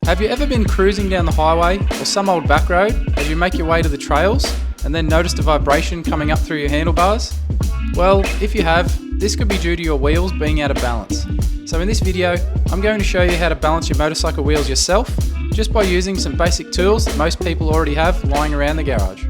Have you ever been cruising down the highway or some old back road as you make your way to the trails and then noticed a vibration coming up through your handlebars? Well, if you have, this could be due to your wheels being out of balance. So in this video, I'm going to show you how to balance your motorcycle wheels yourself just by using some basic tools that most people already have lying around the garage.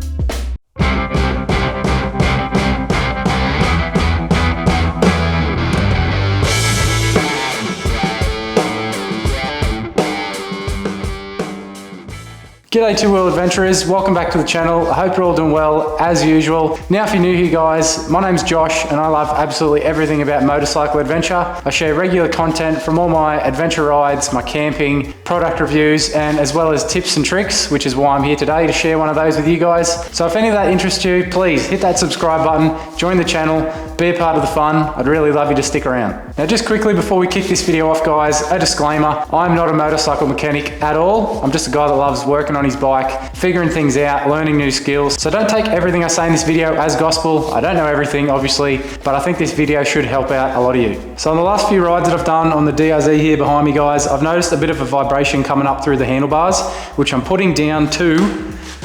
G'day two-wheel adventurers, welcome back to the channel. I hope you're all doing well as usual. Now if you're new here guys, my name's Josh and I love absolutely everything about motorcycle adventure. I share regular content from all my adventure rides, my camping, product reviews, and as well as tips and tricks, which is why I'm here today to share one of those with you guys. So if any of that interests you, please hit that subscribe button, join the channel, be a part of the fun. I'd really love you to stick around. Now just quickly before we kick this video off guys, a disclaimer, I'm not a motorcycle mechanic at all. I'm just a guy that loves working on his bike, figuring things out, learning new skills. So don't take everything I say in this video as gospel. I don't know everything obviously, but I think this video should help out a lot of you. So on the last few rides that I've done on the DRZ here behind me guys, I've noticed a bit of a vibration coming up through the handlebars, which I'm putting down to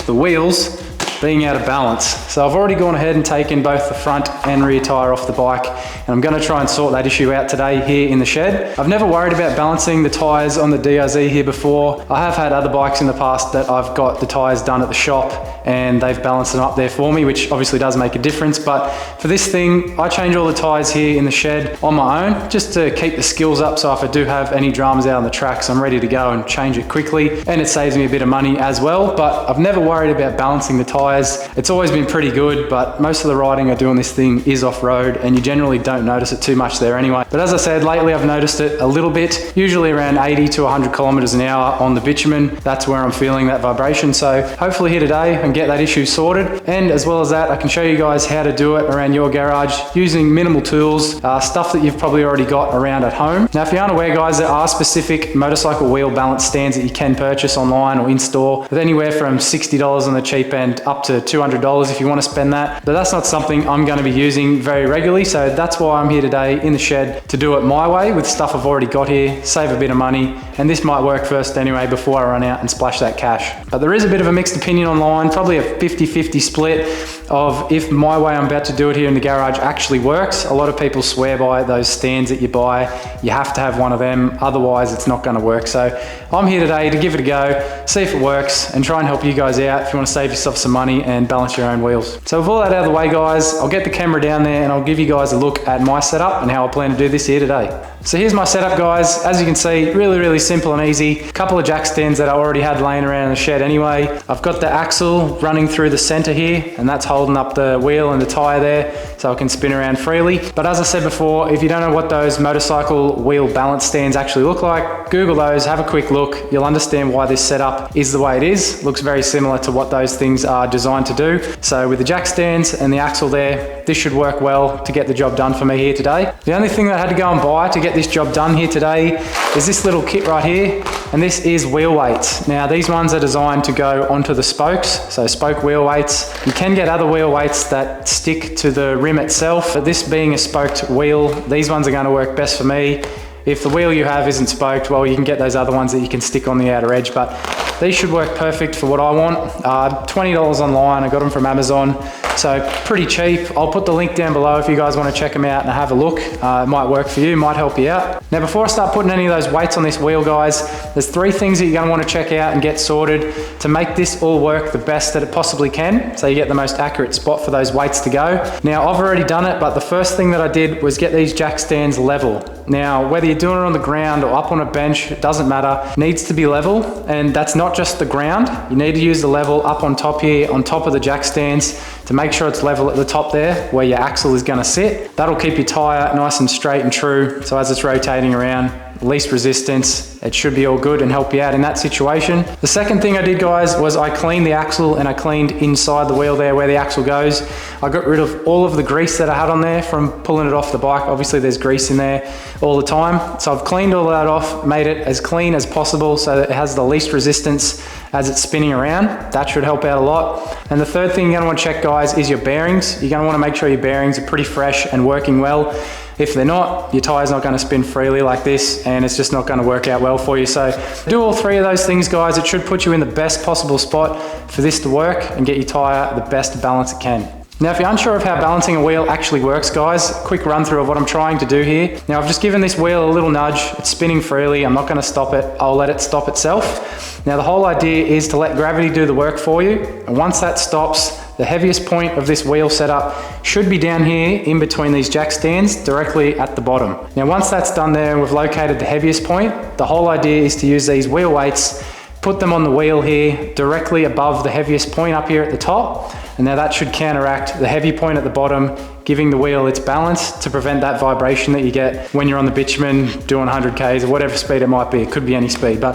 the wheels being out of balance. So I've already gone ahead and taken both the front and rear tire off the bike, and I'm going to try and sort that issue out today here in the shed. I've never worried about balancing the tires on the DRZ here before. I have had other bikes in the past that I've got the tires done at the shop and they've balanced them up there for me, which obviously does make a difference. But for this thing, I change all the tires here in the shed on my own, just to keep the skills up. So if I do have any dramas out on the tracks, I'm ready to go and change it quickly, and it saves me a bit of money as well. But I've never worried about balancing the tires. It's always been pretty good, but most of the riding I do on this thing is off-road and you generally don't notice it too much there anyway. But as I said, lately I've noticed it a little bit, usually around 80 to 100 kilometers an hour on the bitumen. That's where I'm feeling that vibration. So hopefully here today I can get that issue sorted, and as well as that I can show you guys how to do it around your garage using minimal tools, stuff that you've probably already got around at home. Now if you aren't aware guys, there are specific motorcycle wheel balance stands that you can purchase online or in store with anywhere from $60 on the cheap end up to $200 if you want to spend that. But that's not something I'm going to be using very regularly, so that's why I'm here today in the shed to do it my way with stuff I've already got here, save a bit of money, and this might work first anyway before I run out and splash that cash. But there is a bit of a mixed opinion online, probably a 50-50 split of if my way I'm about to do it here in the garage actually works. A lot of people swear by those stands that you buy. You have to have one of them, otherwise it's not going to work. So I'm here today to give it a go, see if it works, and try and help you guys out if you want to save yourself some money and balance your own wheels. So with all that out of the way guys, I'll get the camera down there and I'll give you guys a look at my setup and how I plan to do this here today. So here's my setup guys. As you can see, really simple and easy. A couple of jack stands that I already had laying around in the shed anyway. I've got the axle running through the center here, and that's holding up the wheel and the tire there so I can spin around freely. But as I said before, if you don't know what those motorcycle wheel balance stands actually look like, Google those, have a quick look. You'll understand why this setup is the way it is. Looks very similar to what those things are designed to do. So with the jack stands and the axle there, this should work well to get the job done for me here today. The only thing that I had to go and buy to get this job done here today is this little kit right here, and this is wheel weights. Now these ones are designed to go onto the spokes, so spoke wheel weights. You can get other wheel weights that stick to the rim itself, but this being a spoked wheel, these ones are going to work best for me. If the wheel you have isn't spoked, well, you can get those other ones that you can stick on the outer edge, but these should work perfect for what I want. $20 online, I got them from Amazon, so pretty cheap. I'll put the link down below if you guys want to check them out and have a look. It might work for you, might help you out. Now before I start putting any of those weights on this wheel guys, there's 3 things that you're going to want to check out and get sorted to make this all work the best that it possibly can, so you get the most accurate spot for those weights to go. Now I've already done it, but the first thing that I did was get these jack stands level. Now whether you're doing it on the ground or up on a bench, it doesn't matter, it needs to be level, and that's not just the ground. You need to use the level up on top here, on top of the jack stands, to make sure it's level at the top there where your axle is going to sit. That'll keep your tire nice and straight and true, so as it's rotating around, least resistance, it should be all good and help you out in that situation. The second thing I did guys was I cleaned the axle, and I cleaned inside the wheel there where the axle goes. I got rid of all of the grease that I had on there from pulling it off the bike. Obviously there's grease in there all the time, so I've cleaned all that off, made it as clean as possible so that it has the least resistance as it's spinning around. That should help out a lot. And the third thing you're going to want to check guys is your bearings. You're going to want to make sure your bearings are pretty fresh and working well. If they're not, your tire's not going to spin freely like this, and it's just not going to work out well for you. So do all three of those things, guys. It should put you in the best possible spot for this to work and get your tire the best balance it can. Now, if you're unsure of how balancing a wheel actually works, guys, quick run through of what I'm trying to do here. Now, I've just given this wheel a little nudge. It's spinning freely. I'm not going to stop it. I'll let it stop itself. Now, the whole idea is to let gravity do the work for you. And once that stops, the heaviest point of this wheel setup should be down here in between these jack stands, directly at the bottom. Now, once that's done there and we've located the heaviest point, the whole idea is to use these wheel weights, put them on the wheel here, directly above the heaviest point up here at the top. And now that should counteract the heavy point at the bottom, giving the wheel its balance to prevent that vibration that you get when you're on the bitumen doing 100 Ks or whatever speed it might be. It could be any speed, but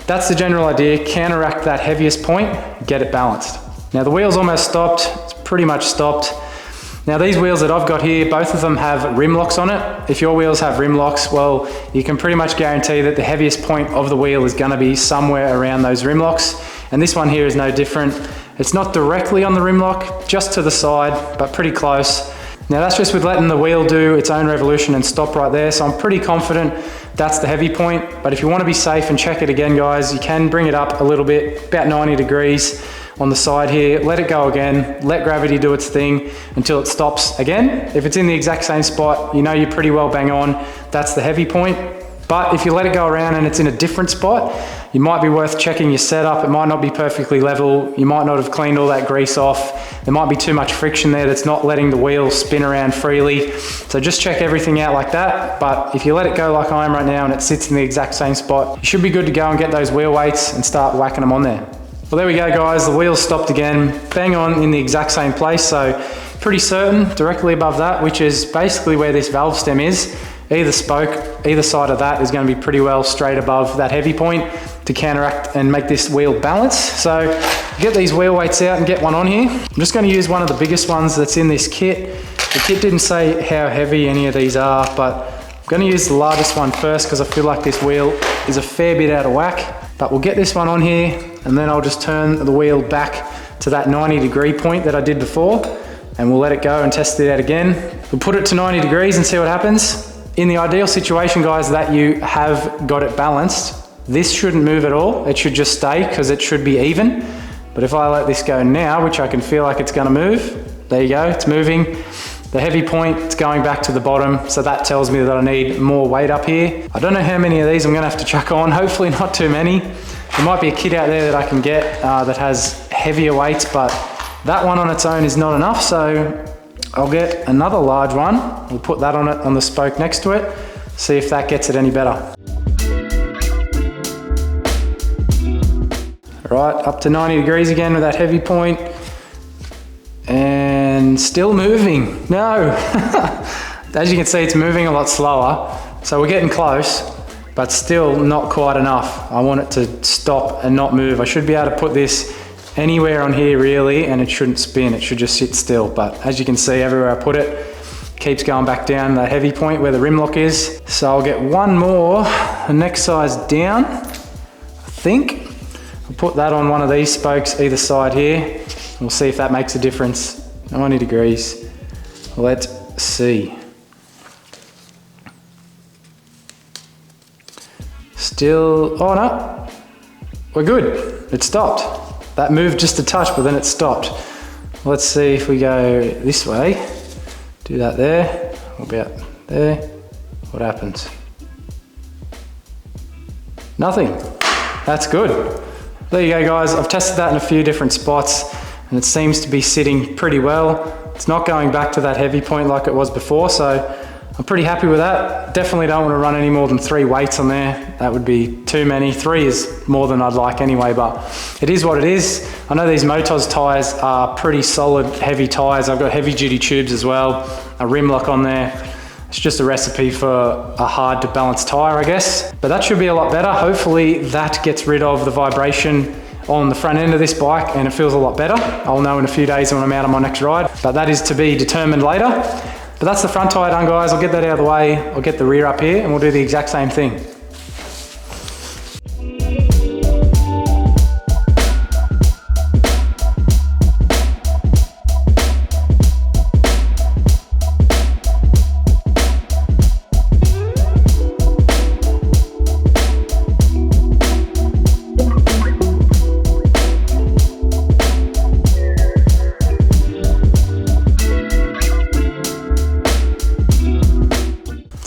that's the general idea. Counteract that heaviest point, get it balanced. Now the wheel's almost stopped. It's pretty much stopped. Now these wheels that I've got here, both of them have rim locks on it. If your wheels have rim locks, well, you can pretty much guarantee that the heaviest point of the wheel is going to be somewhere around those rim locks. And this one here is no different. It's not directly on the rim lock, just to the side, but pretty close. Now that's just with letting the wheel do its own revolution and stop right there. So I'm pretty confident that's the heavy point. But if you want to be safe and check it again, guys, you can bring it up a little bit, about 90 degrees on the side here. Let it go again, let gravity do its thing until it stops again. If it's in the exact same spot, you know you're pretty well bang on. That's the heavy point. But if you let it go around and it's in a different spot, you might be worth checking your setup. It might not be perfectly level. You might not have cleaned all that grease off. There might be too much friction there that's not letting the wheel spin around freely. So just check everything out like that. But if you let it go like I am right now and it sits in the exact same spot, you should be good to go and get those wheel weights and start whacking them on there. Well, there we go, guys. The wheel's stopped again, bang on in the exact same place. So pretty certain directly above that, which is basically where this valve stem is. Either spoke, either side of that is going to be pretty well straight above that heavy point to counteract and make this wheel balance. So get these wheel weights out and get one on here. I'm just going to use one of the biggest ones that's in this kit. The kit didn't say how heavy any of these are, but I'm going to use the largest one first because I feel like this wheel is a fair bit out of whack. But we'll get this one on here and then I'll just turn the wheel back to that 90-degree point that I did before and we'll let it go and test it out again. We'll put it to 90 degrees and see what happens. In the ideal situation, guys, that you have got it balanced, this shouldn't move at all. It should just stay because it should be even. But if I let this go now, which I can feel like it's gonna move, there you go, it's moving. The heavy point, it's going back to the bottom. So that tells me that I need more weight up here. I don't know how many of these I'm gonna have to chuck on. Hopefully not too many. There might be a kit out there that I can get that has heavier weights, but that one on its own is not enough. So I'll get another large one. We'll put that on it on the spoke next to it. See if that gets it any better. Right, up to 90 degrees again with that heavy point. And still moving. No. As you can see, it's moving a lot slower. So we're getting close, but still not quite enough. I want it to stop and not move. I should be able to put this anywhere on here really, and it shouldn't spin. It should just sit still. But as you can see, everywhere I put it, keeps going back down that heavy point where the rim lock is. So I'll get one more, the next size down, I think. I'll put that on one of these spokes either side here. We'll see if that makes a difference. 90 degrees. Let's see. Still, oh no, we're good. It stopped. That moved just a touch, but then it stopped. Let's see if we go this way. Do that there, about there. What happens? Nothing. That's good. There you go, guys. I've tested that in a few different spots and it seems to be sitting pretty well. It's not going back to that heavy point like it was before, so I'm pretty happy with that. Definitely don't want to run any more than 3 weights on there. That would be too many. 3 is more than I'd like anyway, but it is what it is. I know these Motos tires are pretty solid, heavy tires. I've got heavy duty tubes as well, a rim lock on there. It's just a recipe for a hard to balance tire, I guess. But that should be a lot better. Hopefully that gets rid of the vibration on the front end of this bike and it feels a lot better. I'll know in a few days when I'm out on my next ride, but that is to be determined later. But that's the front tyre done, guys. I'll get that out of the way. I'll get the rear up here and we'll do the exact same thing.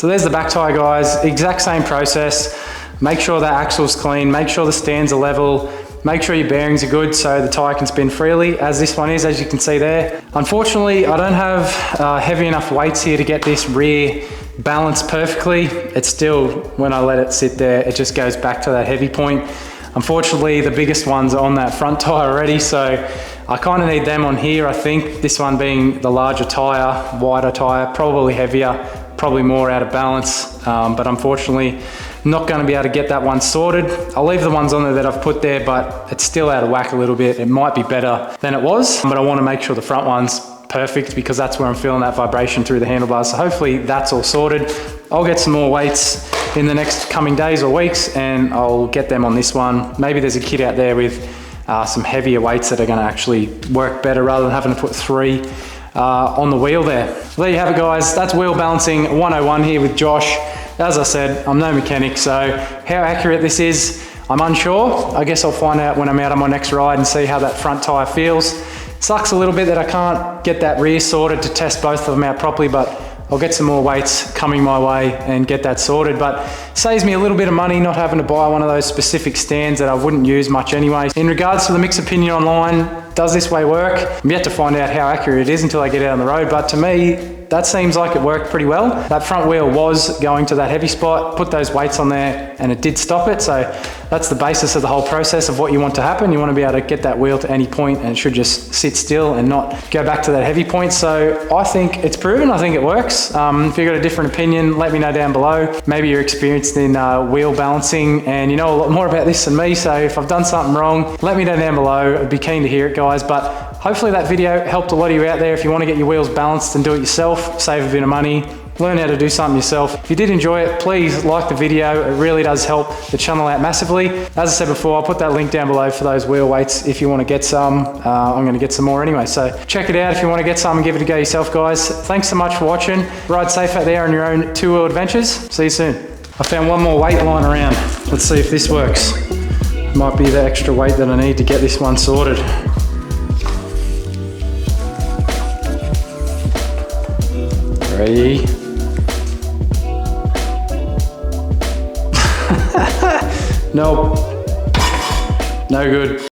So there's the back tyre, guys. Exact same process. Make sure that axle's clean, make sure the stands are level, make sure your bearings are good so the tyre can spin freely, as this one is, as you can see there. Unfortunately, I don't have heavy enough weights here to get this rear balanced perfectly. It's still, when I let it sit there, it just goes back to that heavy point. Unfortunately, the biggest ones are on that front tyre already, so I kind of need them on here, I think. This one being the larger tyre, wider tyre, probably heavier, probably more out of balance, but unfortunately, not going to be able to get that one sorted. I'll leave the ones on there that I've put there, but it's still out of whack a little bit. It might be better than it was, but I want to make sure the front one's perfect because that's where I'm feeling that vibration through the handlebars. So hopefully that's all sorted. I'll get some more weights in the next coming days or weeks and I'll get them on this one. Maybe there's a kit out there with some heavier weights that are going to actually work better rather than having to put 3 on the wheel there. Well, there you have it, guys. That's wheel balancing 101 here with Josh. As I said, I'm no mechanic, so how accurate this is, I'm unsure. I guess I'll find out when I'm out on my next ride and see how that front tyre feels. Sucks a little bit that I can't get that rear sorted to test both of them out properly, but I'll get some more weights coming my way and get that sorted. But saves me a little bit of money not having to buy one of those specific stands that I wouldn't use much anyway. In regards to the mixed opinion online, does this way work? I'm yet to find out how accurate it is until I get out on the road, but to me, that seems like it worked pretty well. That front wheel was going to that heavy spot, put those weights on there and it did stop it. So that's the basis of the whole process of what you want to happen. You want to be able to get that wheel to any point and it should just sit still and not go back to that heavy point. So I think it's proven, I think it works. If you've got a different opinion, let me know down below. Maybe you're experienced in wheel balancing and you know a lot more about this than me. So if I've done something wrong, let me know down below. I'd be keen to hear it, guys. But hopefully that video helped a lot of you out there. If you want to get your wheels balanced and do it yourself, save a bit of money, learn how to do something yourself. If you did enjoy it, please like the video. It really does help the channel out massively. As I said before, I'll put that link down below for those wheel weights if you want to get some. I'm going to get some more anyway, so check it out if you want to get some and give it a go yourself, guys. Thanks so much for watching. Ride safe out there on your own two-wheel adventures. See you soon. I found one more weight lying around. Let's see if this works. Might be the extra weight that I need to get this one sorted. Ready? Nope. No good.